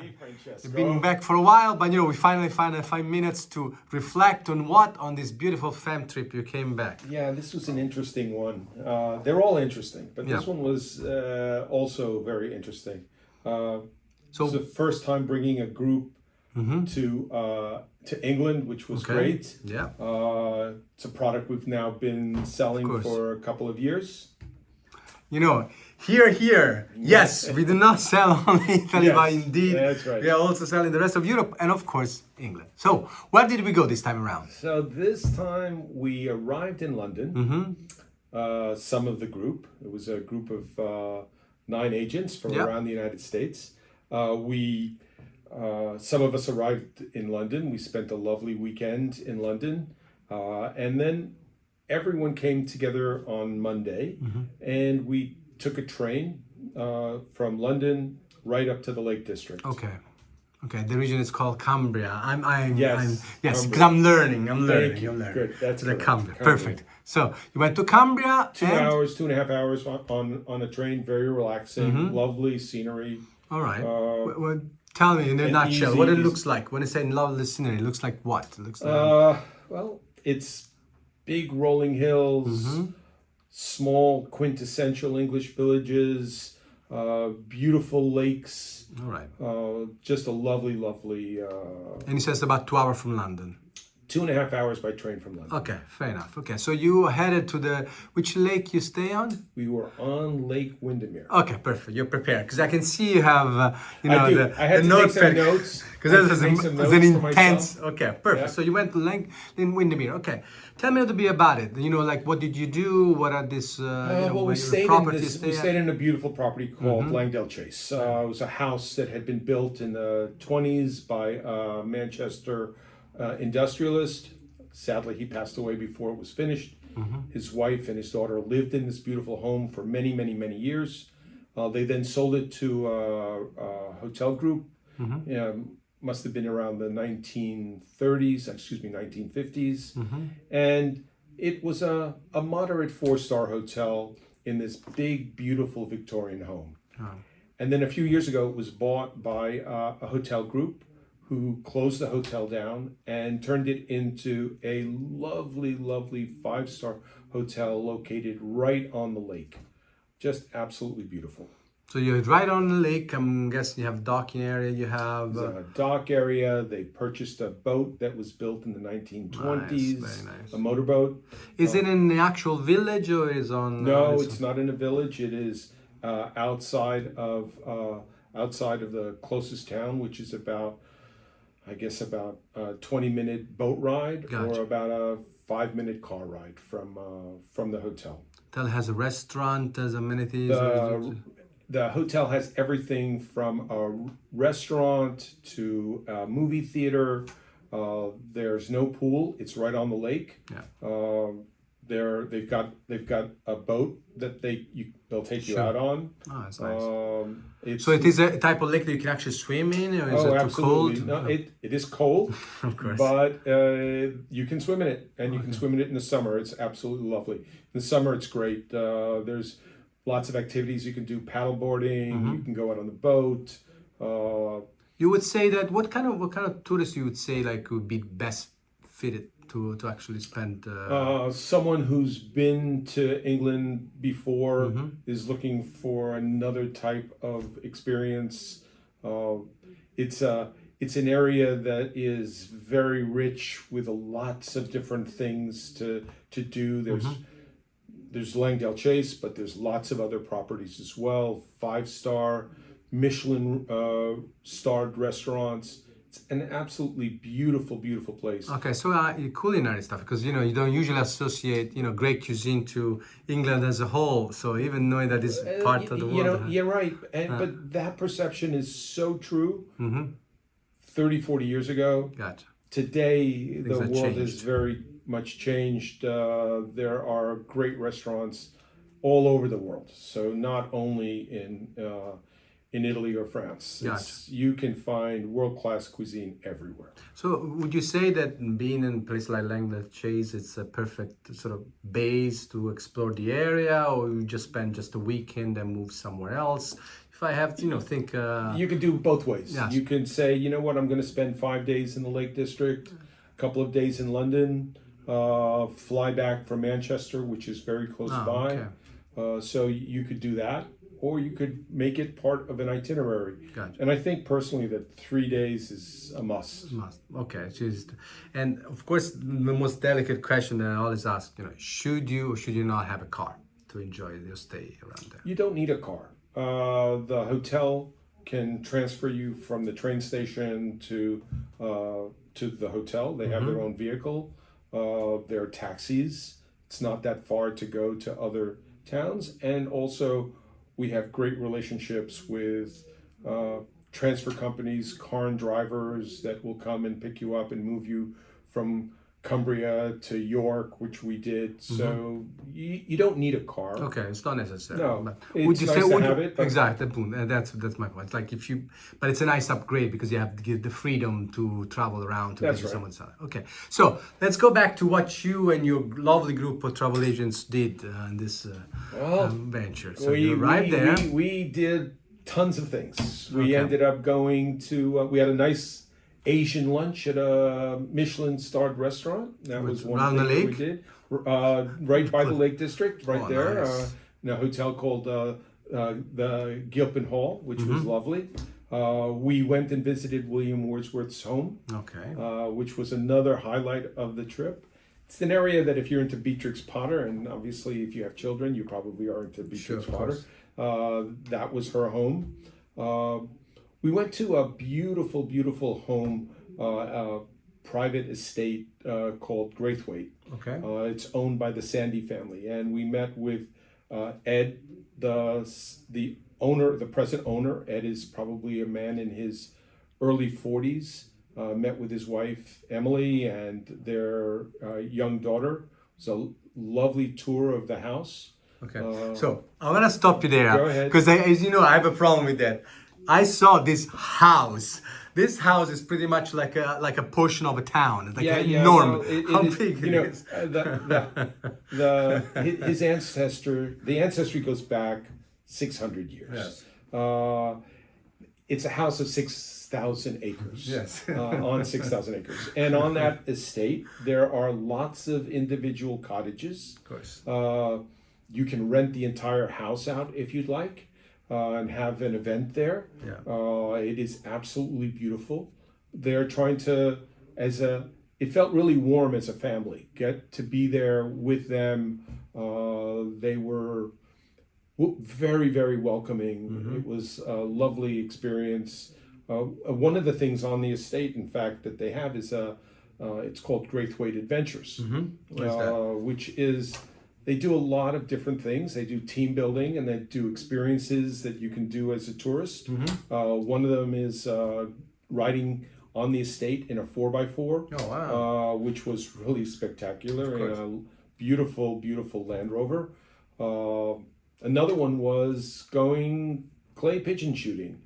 Hey, Francesco. We've been back for a while, but we finally found 5 minutes to reflect on this beautiful fam trip you came back. Yeah, this was an interesting one. They're all interesting, but this Yeah. one was also very interesting. It was So, the first time bringing a group to England, which was okay. great. Yeah. It's a product we've now been selling course. for a couple of years. Here. Yes, we do not sell only Italy, Yes, but indeed, that's right. we are also selling the rest of Europe and, of course, England. So, where did we go this time around? So this time we arrived in London. Some of the group. It was a group of 9 agents from around the United States. Some of us arrived in London. We spent a lovely weekend in London, and then everyone came together on Monday, and we took a train from London right up to the Lake District. Okay. The region is called Cumbria. Yes, because I'm learning. Thank you. I'm learning. Good. That's the correct. Cumbria. Perfect. So you went to Cumbria. 2.5 hours on a train. Very relaxing. Lovely scenery. All right. Well, tell me in a nutshell what it looks like. When I say lovely scenery, it looks like what? It looks like. Well, it's big rolling hills, small quintessential English villages, beautiful lakes. All right. Just a lovely. And it says about 2 hours from London. 2.5 hours by train from London. Okay, fair enough. Okay, so you headed to which lake you stay on? We were on Lake Windermere. Okay, perfect. You're prepared because I can see you have, I do. I had to take some notes. Because there's an intense. Okay, perfect. Yeah. So you went to Lake Windermere. Okay, tell me a little bit about it. Like what did you do? What are these? We stayed in a beautiful property called Langdale Chase. It was a house that had been built in the 20s by Manchester. Industrialist. Sadly, he passed away before it was finished. His wife and his daughter lived in this beautiful home for many years. They then sold it to a hotel group. Must have been around the 1950s. And it was a moderate 4-star hotel in this big, beautiful Victorian home. And then a few years ago, it was bought by a hotel group who closed the hotel down and turned it into a lovely 5-star hotel located right on the lake. Just absolutely beautiful. So you're right on the lake. I'm guessing you have docking area. You have a dock area. They purchased a boat that was built in the 1920s. Very nice. A motorboat. Is it in the actual village or is on? No, it's not in a village. It is outside of the closest town, which is about a 20-minute boat ride. Gotcha. Or about a 5-minute car ride from the hotel. Hotel has a restaurant, has amenities. The hotel has everything from a restaurant to a movie theater. There's no pool. It's right on the lake. Yeah. They've got a boat that they'll take you out on. Oh, that's nice. So it is a type of lake that you can actually swim in, or is it too cold? No, it is cold, of course. But you can swim in it, and you can swim in it in the summer. It's absolutely lovely. In the summer, it's great. There's lots of activities you can do: paddleboarding. You can go out on the boat. You would say that what kind of tourist you would say would be best fitted to actually spend? Someone who's been to England before is looking for another type of experience. It's an area that is very rich with lots of different things to do. There's Langdale Chase, but there's lots of other properties as well. 5-star, Michelin starred restaurants. It's an absolutely beautiful place. Okay, so culinary stuff, because you don't usually associate great cuisine to England as a whole. So even knowing that it's part of the world, you're right. But that perception is so true. 30-40 years ago. Gotcha. Today the world has very much changed. There are great restaurants all over the world. So not only in Italy or France. Gotcha. You can find world-class cuisine everywhere. So would you say that being in a place like Langlet Chase, it's a perfect sort of base to explore the area, or you just spend just a weekend and move somewhere else? If I have to, think... You can do both ways. Yes. You can say, you know what, I'm going to spend 5 days in the Lake District, a couple of days in London, fly back from Manchester, which is very close by. Okay. So you could do that, or you could make it part of an itinerary. Gotcha. And I think personally that 3 days is a must. Okay. And of course, the most delicate question that I always ask, should you or should you not have a car to enjoy your stay around there? You don't need a car. The hotel can transfer you from the train station to the hotel. They have their own vehicle. There are taxis. It's not that far to go to other towns. And also, we have great relationships with transfer companies, car and drivers that will come and pick you up and move you from Cumbria to York, which we did. So you don't need a car. Okay, it's not necessary. No, but it's would you nice say to would have you, it, but- exactly? That's my point. Like but it's a nice upgrade because you have the freedom to travel around to That's visit right. someone's house. Okay, so let's go back to what you and your lovely group of travel agents did in this venture. So you arrived there. We did tons of things. We Okay. ended up going to. We had a nice Asian lunch at a Michelin-starred restaurant. That was one Around thing the that we lake? did. Right by the Lake District, right Oh, there, nice. in a hotel called the Gilpin Hall, which was lovely. We went and visited William Wordsworth's home, Okay. which was another highlight of the trip. It's an area that if you're into Beatrix Potter, and obviously if you have children, you probably are into Beatrix of Potter. course. That was her home. We went to a beautiful, beautiful home, private estate called Graithwaite. Okay. It's owned by the Sandy family, and we met with Ed, the owner, the present owner. Ed is probably a man in his early 40s. Met with his wife Emily and their young daughter. It was a lovely tour of the house. Okay. So I want to stop you there. Go ahead. Because as you know, I have a problem with that. I saw this house. This house is pretty much like a portion of a town. It's like enormous. Well, How it is, big you it know, is. his ancestry goes back 600 years. Yes. It's a house of 6,000 acres. Yes. On 6,000 acres, and on that estate there are lots of individual cottages. Of course. You can rent the entire house out if you'd like, and have an event there. Yeah. It is absolutely beautiful. They're trying to, it felt really warm as a family. Get to be there with them. They were very, very welcoming. It was a lovely experience. One of the things on the estate, in fact, that they have is it's called Graithwaite Adventures, What is that? which is they do a lot of different things. They do team building and they do experiences that you can do as a tourist. One of them is riding on the estate in a 4x4, Oh, wow. which was really spectacular, in a beautiful, beautiful Land Rover. Another one was going clay pigeon shooting.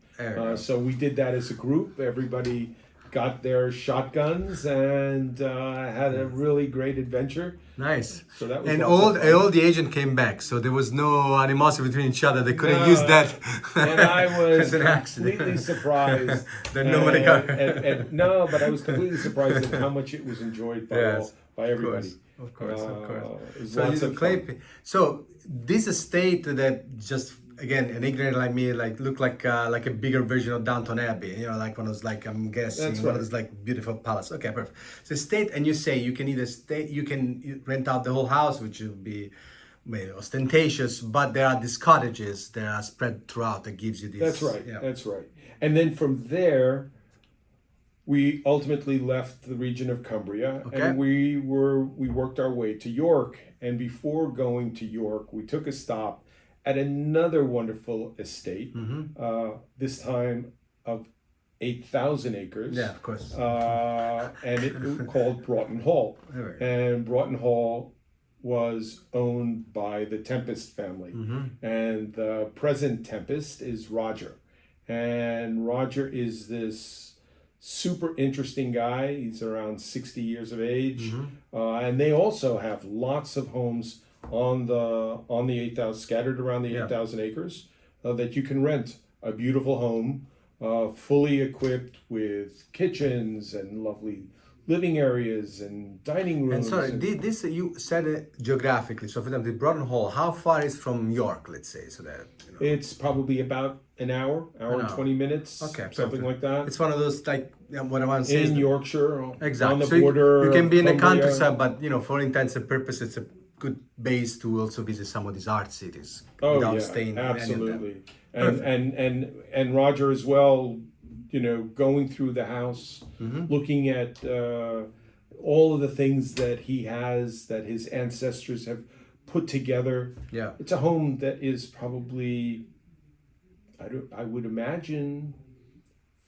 So we did that as a group. Everybody got their shotguns and had a really great adventure. Nice. So that was And lots of fun. all the agent came back, so there was no animosity between each other. They couldn't use that. And I was as an accident. completely surprised. That nobody got- and no, but I was completely surprised at how much it was enjoyed by Yes, by everybody. Of course. It was So lots you of clay. fun. So this estate that just again an ignorant like me looked like a bigger version of Downton Abbey. Like one of those I'm guessing That's one of right. those beautiful palace. Okay, perfect. So estate, and you say you can either you can rent out the whole house, which would be ostentatious, but there are these cottages that are spread throughout that gives you this. That's right. Yeah. That's right. And then from there, we ultimately left the region of Cumbria, Okay. and we worked our way to York. And before going to York, we took a stop at another wonderful estate. This time of 8,000 acres. Yeah, of course. And it called Broughton Hall. Alright. And Broughton Hall was owned by the Tempest family. And the present Tempest is Roger. and Roger is this super interesting guy. He's around 60 years of age, and they also have lots of homes on the 8,000, scattered around the 8,000 acres, that you can rent. A beautiful home, fully equipped with kitchens and lovely living areas and dining And rooms. sorry, this you said it geographically. So for example, the Broughton Hall, how far is from York, let's say, so that It's probably about an hour and 20 minutes, okay, something like that. It's one of those like what I want to say In is Yorkshire, exactly. on the So border. you can be in the Cumbria. countryside, but for intents and purposes, it's a good base to also visit some of these art cities without staying in any of them. Absolutely. And Roger as well, going through the house, looking at all of the things that he has, that his ancestors have put together. Yeah. It's a home that is probably, I would imagine,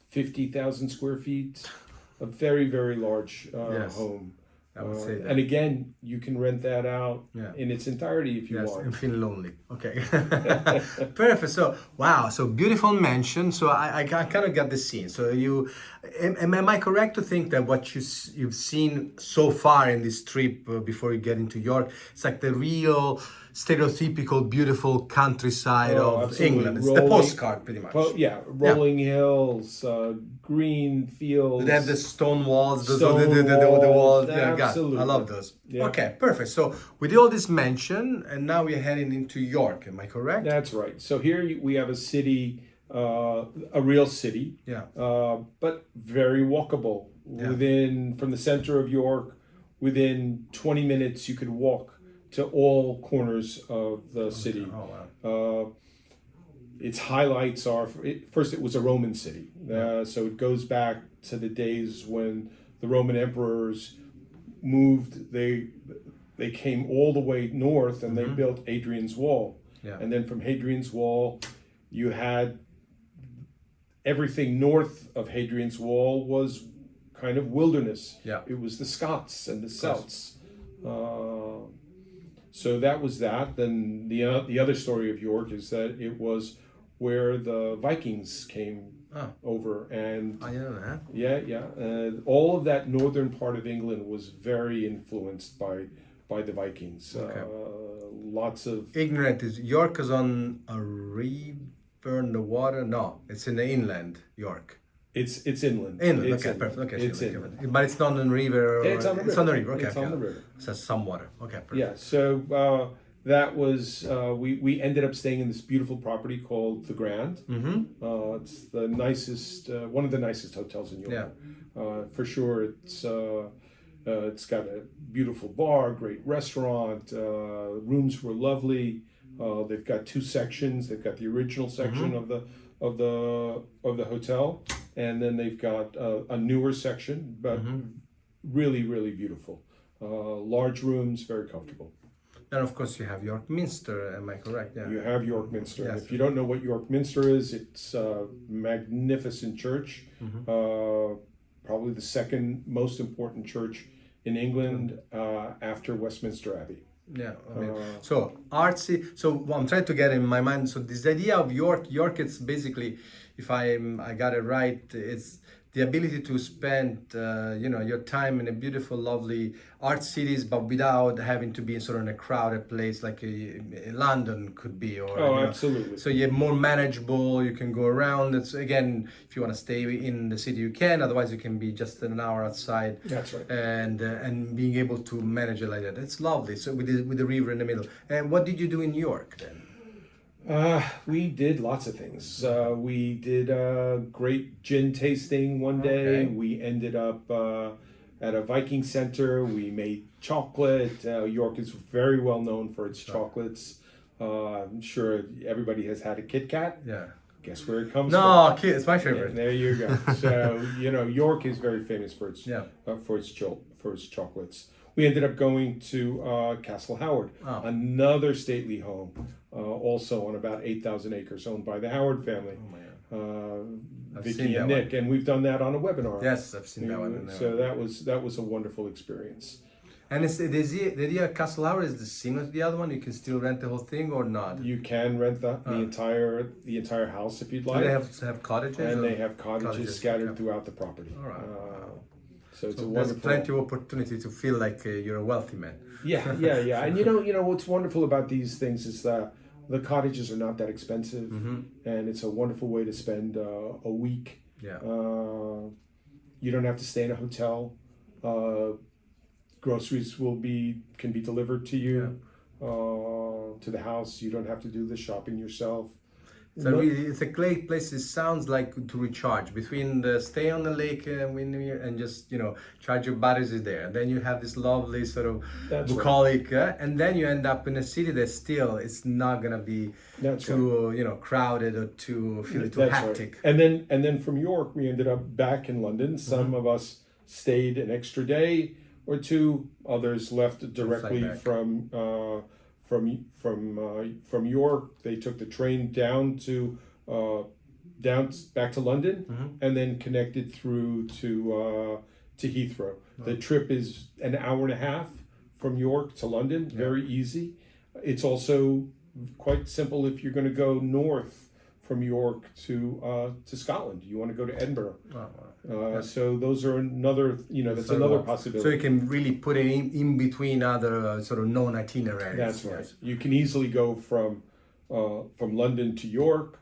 50,000 square feet. A very, very large home. I would say that. And again, you can rent that out in its entirety if you want. And feel lonely. Okay. Perfect. So, wow. So beautiful mansion. So I kind of got the scene. So am I correct to think that what you've seen so far in this trip before you get into York, it's like the real stereotypical beautiful countryside of absolutely. England. It's the postcard pretty much. Rolling hills, green fields. They have the stone walls, the walls. walls. Absolutely. I love those. Yeah. Okay, perfect. So we did all this mention, and now we're heading into York. Am I correct? That's right. So here we have a city, a real city, but very walkable. From the center of York, within 20 minutes, you could walk to all corners of the city. Oh, wow. Its highlights are, first, it was a Roman city. So it goes back to the days when the Roman emperors moved. They came all the way north and they built Hadrian's Wall. Yeah. And then from Hadrian's Wall, you had everything north of Hadrian's Wall was kind of wilderness. Yeah. It was the Scots and the Celts. So that was that. Then the other story of York is that it was where the Vikings came over, and I know that. Yeah. All of that northern part of England was very influenced by the Vikings. Okay. Lots of ignorant is York is on a river in the water. No, it's in the inland. York. It's inland. Inland. It's okay, inland. perfect. Okay, it's inland. But it's not on the river. It's on the river. It's on the river. Okay, it's on the river. So some water. Okay, perfect. Yeah. So that was we ended up staying in this beautiful property called the Grand. It's the nicest, one of the nicest hotels in York. Yeah. For sure. It's got a beautiful bar, great restaurant. Rooms were lovely. They've got two sections. They've got the original section of the hotel, and then they've got a newer section, but really, really beautiful. Large rooms, very comfortable. And of course, you have York Minster. Am I correct? Yeah. You have York Minster. Yes. And if you don't know what York Minster is, it's a magnificent church. Probably the second most important church in England after Westminster Abbey. Yeah, I mean, so artsy. So what I'm trying to get in my mind. So this idea of York, it's basically, if I got it right, it's the ability to spend, your time in a beautiful, lovely art cities, but without having to be in sort of a crowded place like London could be. Or absolutely. So you're more manageable. You can go around. It's again, if you want to stay in the city, you can. Otherwise, you can be just an hour outside. That's right. And being able to manage it like that, it's lovely. So with the river in the middle. And what did you do in New York then? We did lots of things. We did a great gin tasting one day. Okay. We ended up at a Viking center. We made chocolate. York is very well known for its chocolates. I'm sure everybody has had a Kit Kat. Yeah. Guess where it comes from? from? Kit, it's my favorite. Yeah, there you go. So York is very famous for its for its chocolates. We ended up going to Castle Howard, another stately home, also on about 8,000 acres, owned by the Howard family. Vicky and Nick, and we've done that on a webinar. Yes, I've seen that one. So that was a wonderful experience. And is the idea of Castle Hour is the similar to the other one? You can still rent the whole thing or not? You can rent the entire house if you'd Do like. they have cottages? And or- they have cottages scattered okay. throughout the property. All right. So it's a There's wonderful. plenty of opportunity to feel like you're a wealthy man. Yeah. And you know what's wonderful about these things is that the cottages are not that expensive, and it's a wonderful way to spend a week. Yeah. You don't have to stay in a hotel. Groceries can be delivered to you to the house. You don't have to do the shopping yourself. So really, it's a great place. It sounds like to recharge between the stay on the lake and just charge your batteries is there. And then you have this lovely sort of That's bucolic, and then you end up in a city that still it's not gonna be too crowded or too hectic. Right. And then from York we ended up back in London. Some of us stayed an extra day or two. Others left directly from York. They took the train down back to London, and then connected through to Heathrow. The trip is an hour and a half from York to London. Very easy. It's also quite simple if you're going to go north from York to Scotland. You want to go to Edinburgh. So those are another, that's another possibility. So you can really put it in between other sort of known itineraries. That's right. You can easily go from London to York,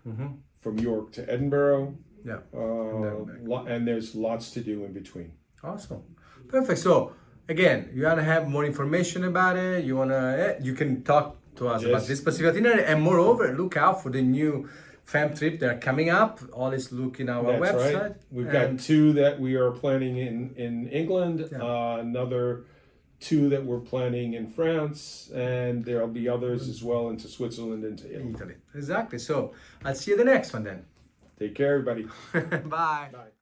from York to Edinburgh. Yeah. And there's lots to do in between. Awesome. Perfect. So again, you want to have more information about it. You can talk to us about this specific itinerary, and moreover, look out for the new fam trip that are coming up. Always look in our website. Right. We've got 2 that we are planning in England, another 2 that we're planning in France, and there'll be others as well into Switzerland and to Italy. Exactly. So I'll see you the next one then. Take care, everybody. Bye. Bye.